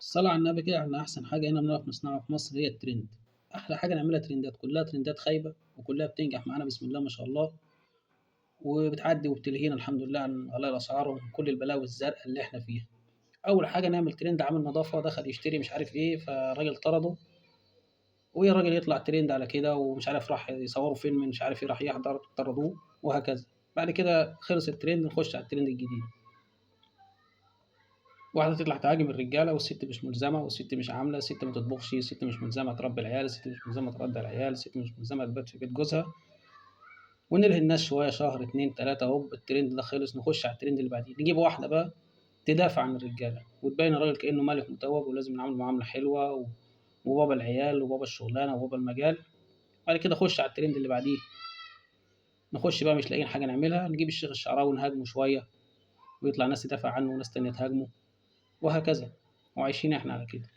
الصلاة على النبي كده إحنا أحسن حاجة هنا بنعرف نصنعها في مصر هي الترند، أحلى حاجة نعملها ترندات، كلّها ترندات خايبة وكلّها بتنجح معانا بسم الله ما شاء الله، وبتعدّي وبتلهينا الحمد لله عن غلاء الأسعار ومن كل البلاوي الزرقا اللي إحنا فيها. أول حاجة نعمل ترند عامل نضافة دخل يشتري مش عارف إيه، فالراجل طرده، ويا راجل يطلع ترند على كده ومش عارف راح يصوروا فيلم مش عارف إيه راح يحضر طردوه وهكذا. بعد كده خلص الترند نخش على الترند الجديد. واحدة تطلع تهاجم الرجالة والست مش ملزمة والست مش عاملة، الست ما تطبخش، الست مش ملزمة تربي العيال، الست مش ملزمة ترضع العيال، الست مش ملزمة تبات في بيت جوزها، ونلهي الناس شوية شهر اتنين تلاتة هوب الترند ده خلص نخش على الترند اللي بعديه، نجيب واحدة بقى تدافع عن الرجالة وتبين الراجل كأنه ملك متوج ولازم نعامله معاملة حلوة وبابا العيال وبابا الشغلانة وبابا المجال. بعد كده خش على الترند اللي بعديه، نخش بقى مش لاقيين حاجة نعملها نجيب الشيخ الشعراوي نهاجمه شوية ويطلع ناس تدافع عنه وناس تانية تهاجمه وهكذا، وعايشين احنا على كده.